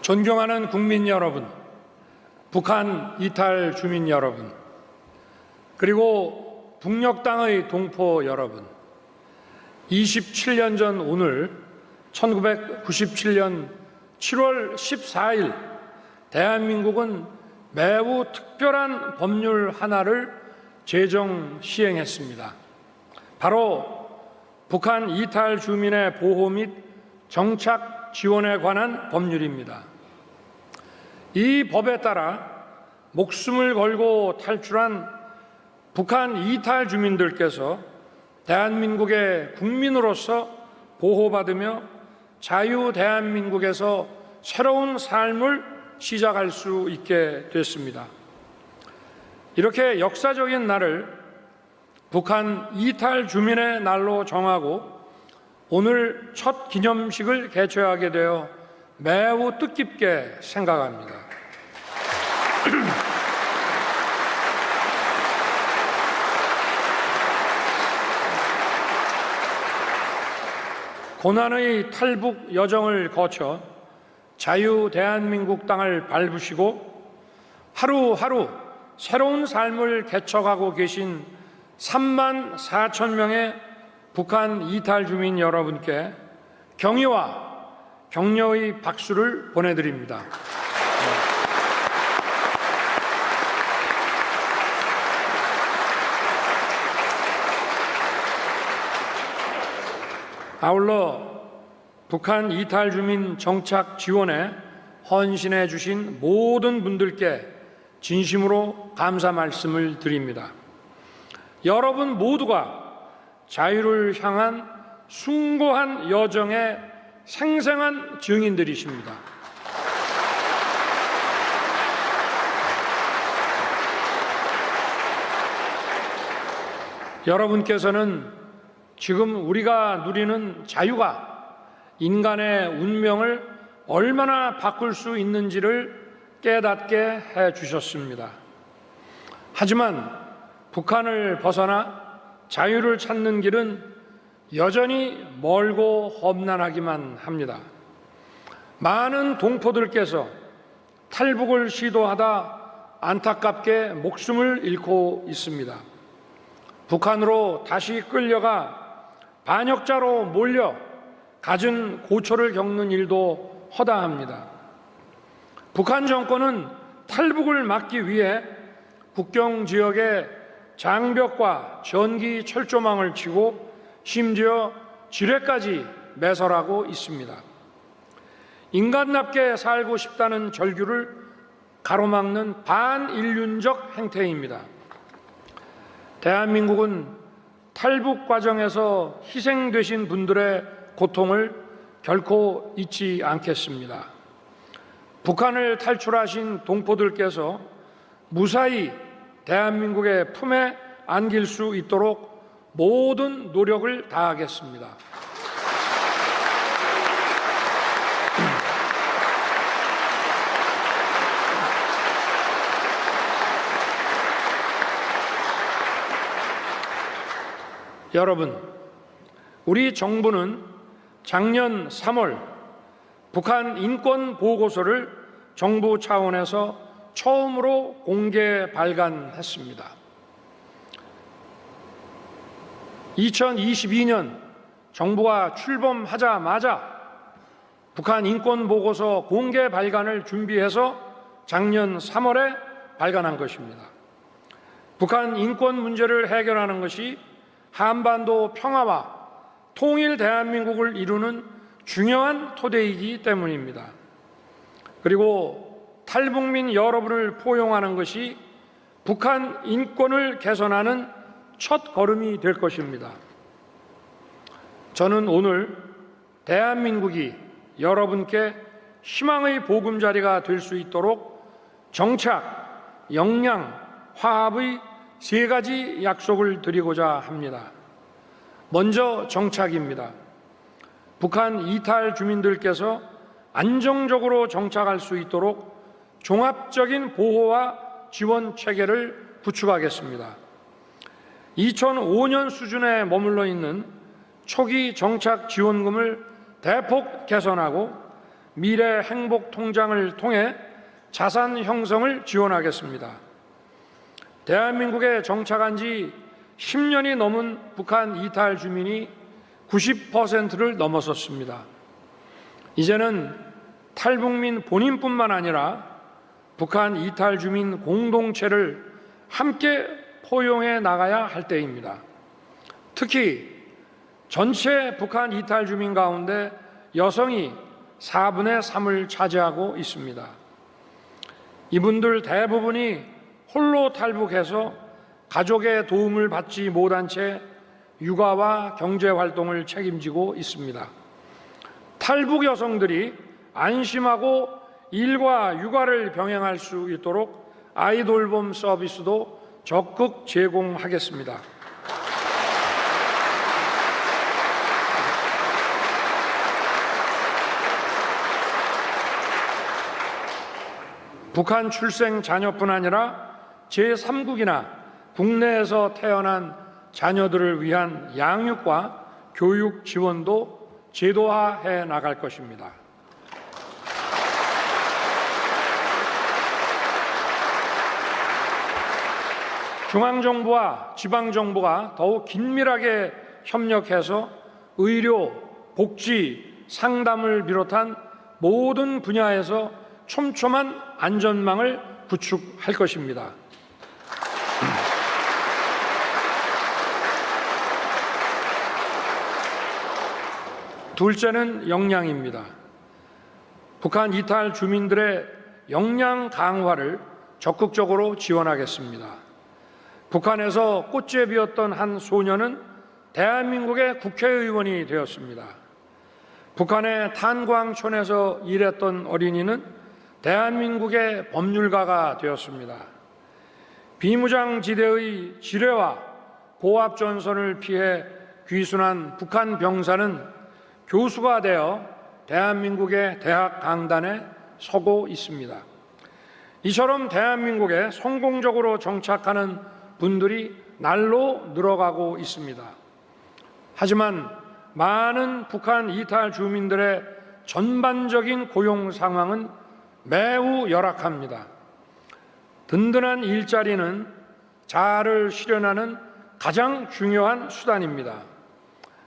존경하는 국민 여러분, 북한 이탈 주민 여러분, 그리고 북녘 땅의 동포 여러분, 27년 전 오늘 1997년 7월 14일 대한민국은 매우 특별한 법률 하나를 제정 시행했습니다. 바로 북한 이탈 주민의 보호 및 정착 지원에 관한 법률입니다. 이 법에 따라 목숨을 걸고 탈출한 북한 이탈 주민들께서 대한민국의 국민으로서 보호받으며 자유 대한민국에서 새로운 삶을 시작할 수 있게 됐습니다. 이렇게 역사적인 날을 북한 이탈 주민의 날로 정하고 오늘 첫 기념식을 개최하게 되어 매우 뜻깊게 생각합니다. 고난의 탈북 여정을 거쳐 자유 대한민국 땅을 밟으시고 하루하루 새로운 삶을 개척하고 계신 3만 4천 명의 북한 이탈 주민 여러분께 경의와 격려의 박수를 보내드립니다. 아울러 북한 이탈 주민 정착 지원에 헌신해 주신 모든 분들께 진심으로 감사 말씀을 드립니다. 여러분 모두가 자유를 향한 숭고한 여정의 생생한 증인들이십니다. 여러분께서는 지금 우리가 누리는 자유가 인간의 운명을 얼마나 바꿀 수 있는지를 깨닫게 해 주셨습니다. 하지만 북한을 벗어나 자유를 찾는 길은 여전히 멀고 험난하기만 합니다. 많은 동포들께서 탈북을 시도하다 안타깝게 목숨을 잃고 있습니다. 북한으로 다시 끌려가 반역자로 몰려 갖은 고초를 겪는 일도 허다합니다. 북한 정권은 탈북을 막기 위해 국경 지역에 장벽과 전기 철조망을 치고 심지어 지뢰까지 매설하고 있습니다. 인간답게 살고 싶다는 절규를 가로막는 반인륜적 행태입니다. 대한민국은 탈북 과정에서 희생되신 분들의 고통을 결코 잊지 않겠습니다. 북한을 탈출하신 동포들께서 무사히 대한민국의 품에 안길 수 있도록 모든 노력을 다하겠습니다. 여러분, 우리 정부는 작년 3월 북한 인권 보고서를 정부 차원에서 처음으로 공개 발간했습니다. 2022년 정부가 출범하자마자 북한 인권 보고서 공개 발간을 준비해서 작년 3월에 발간한 것입니다. 북한 인권 문제를 해결하는 것이 한반도 평화와 통일 대한민국을 이루는 중요한 토대이기 때문입니다. 그리고 탈북민 여러분을 포용하는 것이 북한 인권을 개선하는 첫 걸음이 될 것입니다. 저는 오늘 대한민국이 여러분께 희망의 보금자리가 될 수 있도록 정착, 역량, 화합의 세 가지 약속을 드리고자 합니다. 먼저 정착입니다. 북한 이탈 주민들께서 안정적으로 정착할 수 있도록 종합적인 보호와 지원 체계를 구축하겠습니다. 2005년 수준에 머물러 있는 초기 정착 지원금을 대폭 개선하고 미래 행복 통장을 통해 자산 형성을 지원하겠습니다. 대한민국에 정착한 지 10년이 넘은 북한 이탈 주민이 90%를 넘어섰습니다. 이제는 탈북민 본인뿐만 아니라 북한 이탈 주민 공동체를 함께 포용해 나가야 할 때입니다. 특히 전체 북한 이탈 주민 가운데 여성이 4분의 3을 차지하고 있습니다. 이분들 대부분이 홀로 탈북해서 가족의 도움을 받지 못한 채 육아와 경제활동을 책임지고 있습니다. 탈북 여성들이 안심하고 일과 육아를 병행할 수 있도록 아이 돌봄 서비스도 적극 제공하겠습니다. 북한 출생 자녀뿐 아니라 제3국이나 국내에서 태어난 자녀들을 위한 양육과 교육 지원도 제도화해 나갈 것입니다. 중앙정부와 지방정부가 더욱 긴밀하게 협력해서 의료, 복지, 상담을 비롯한 모든 분야에서 촘촘한 안전망을 구축할 것입니다. 둘째는 역량입니다. 북한 이탈 주민들의 역량 강화를 적극적으로 지원하겠습니다. 북한에서 꽃제 피웠던 한 소녀는 대한민국의 국회의원이 되었습니다. 북한의 탄광촌에서 일했던 어린이는 대한민국의 법률가가 되었습니다. 비무장지대의 지뢰와 고압전선을 피해 귀순한 북한 병사는 교수가 되어 대한민국의 대학 강단에 서고 있습니다. 이처럼 대한민국에 성공적으로 정착하는 분들이 날로 늘어가고 있습니다. 하지만 많은 북한 이탈 주민들의 전반적인 고용 상황은 매우 열악합니다. 든든한 일자리는 자아를 실현하는 가장 중요한 수단입니다.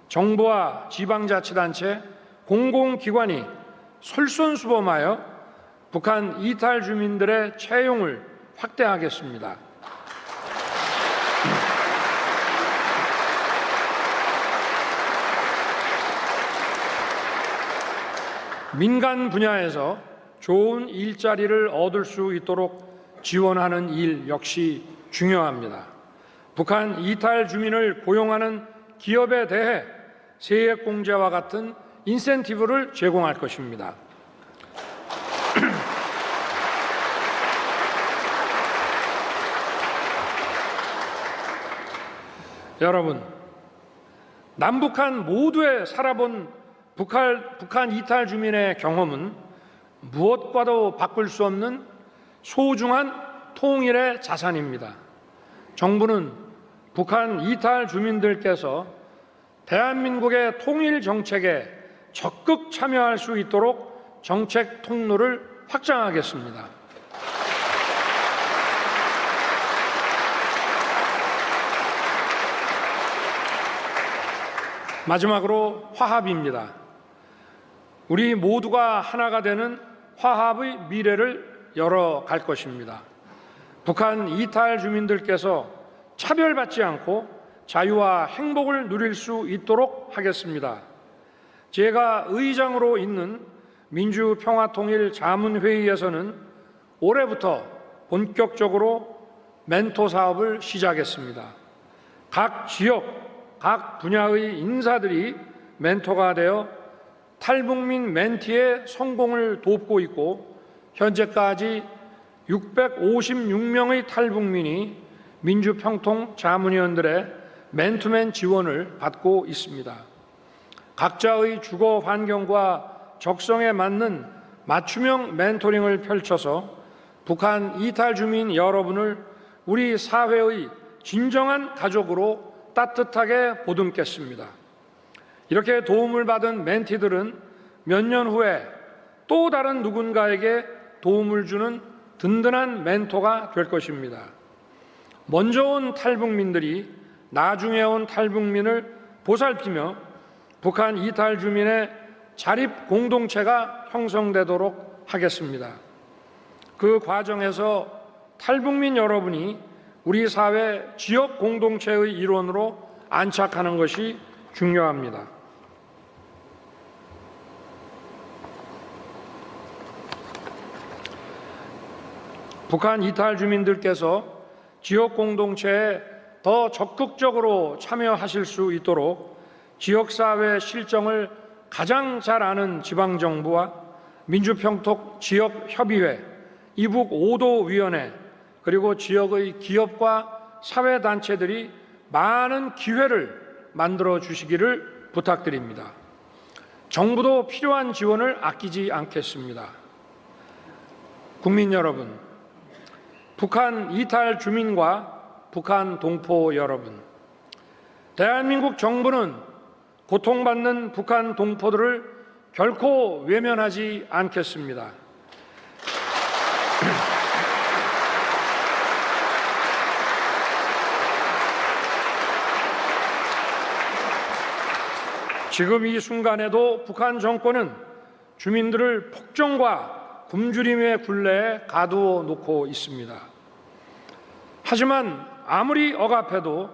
정부와 지방자치단체, 공공기관이 솔선수범하여 북한 이탈 주민들의 채용을 확대하겠습니다. 민간 분야에서 좋은 일자리를 얻을 수 있도록 지원하는 일 역시 중요합니다. 북한 이탈 주민을 고용하는 기업에 대해 세액공제와 같은 인센티브를 제공할 것입니다. 여러분, 남북한 모두에 살아본 북한 이탈 주민의 경험은 무엇과도 바꿀 수 없는 소중한 통일의 자산입니다. 정부는 북한 이탈 주민들께서 대한민국의 통일 정책에 적극 참여할 수 있도록 정책 통로를 확장하겠습니다. 마지막으로 화합입니다. 우리 모두가 하나가 되는 화합의 미래를 열어갈 것입니다. 북한 이탈 주민들께서 차별받지 않고 자유와 행복을 누릴 수 있도록 하겠습니다. 제가 의장으로 있는 민주평화통일자문회의에서는 올해부터 본격적으로 멘토 사업을 시작했습니다. 각 지역, 각 분야의 인사들이 멘토가 되어 탈북민 멘티의 성공을 돕고 있고 현재까지 656명의 탈북민이 민주평통자문위원들의 맨투맨 지원을 받고 있습니다. 각자의 주거 환경과 적성에 맞는 맞춤형 멘토링을 펼쳐서 북한 이탈 주민 여러분을 우리 사회의 진정한 가족으로 따뜻하게 보듬겠습니다. 이렇게 도움을 받은 멘티들은 몇 년 후에 또 다른 누군가에게 도움을 주는 든든한 멘토가 될 것입니다. 먼저 온 탈북민들이 나중에 온 탈북민을 보살피며 북한 이탈 주민의 자립 공동체가 형성되도록 하겠습니다. 그 과정에서 탈북민 여러분이 우리 사회 지역 공동체의 일원으로 안착하는 것이 중요합니다. 북한 이탈 주민들께서 지역 공동체에 더 적극적으로 참여하실 수 있도록 지역사회 실정을 가장 잘 아는 지방정부와 민주평통 지역협의회, 이북 5도 위원회, 그리고 지역의 기업과 사회단체들이 많은 기회를 만들어 주시기를 부탁드립니다. 정부도 필요한 지원을 아끼지 않겠습니다. 국민 여러분, 북한 이탈 주민과 북한 동포 여러분, 대한민국 정부는 고통받는 북한 동포들을 결코 외면하지 않겠습니다. 지금 이 순간에도 북한 정권은 주민들을 폭정과 굶주림의 굴레에 가두어 놓고 있습니다. 하지만 아무리 억압해도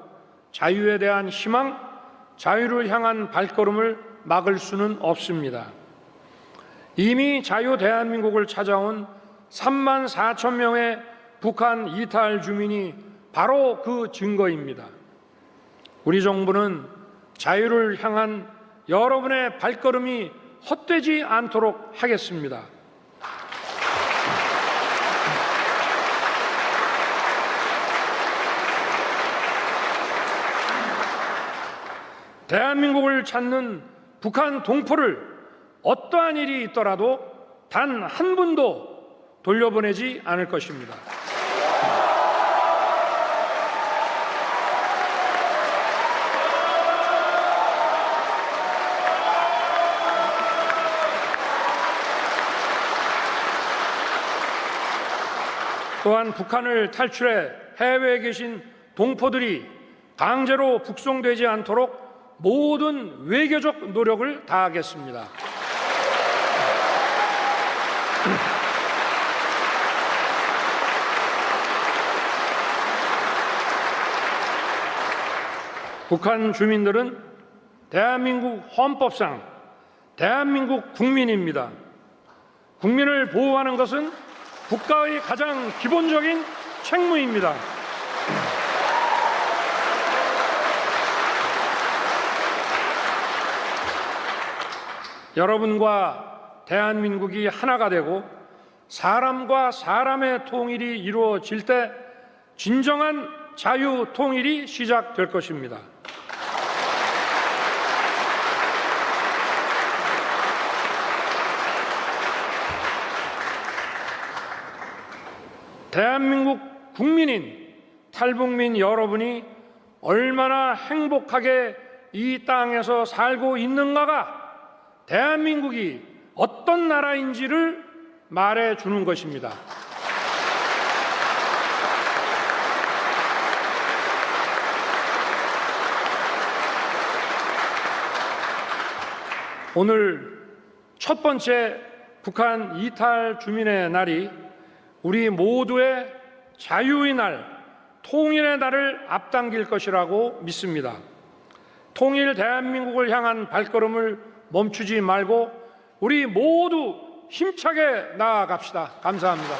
자유에 대한 희망, 자유를 향한 발걸음을 막을 수는 없습니다. 이미 자유 대한민국을 찾아온 3만 4천 명의 북한 이탈 주민이 바로 그 증거입니다. 우리 정부는 자유를 향한 여러분의 발걸음이 헛되지 않도록 하겠습니다. 대한민국을 찾는 북한 동포를 어떠한 일이 있더라도 단 한 분도 돌려보내지 않을 것입니다. 또한 북한을 탈출해 해외에 계신 동포들이 강제로 북송되지 않도록 모든 외교적 노력을 다하겠습니다. 북한 주민들은 대한민국 헌법상 대한민국 국민입니다. 국민을 보호하는 것은 국가의 가장 기본적인 책무입니다. 여러분과 대한민국이 하나가 되고 사람과 사람의 통일이 이루어질 때 진정한 자유 통일이 시작될 것입니다. 대한민국 국민인 탈북민 여러분이 얼마나 행복하게 이 땅에서 살고 있는가가 대한민국이 어떤 나라인지를 말해주는 것입니다. 오늘 첫 번째 북한 이탈 주민의 날이 우리 모두의 자유의 날, 통일의 날을 앞당길 것이라고 믿습니다. 통일 대한민국을 향한 발걸음을 멈추지 말고 우리 모두 힘차게 나아갑시다. 감사합니다.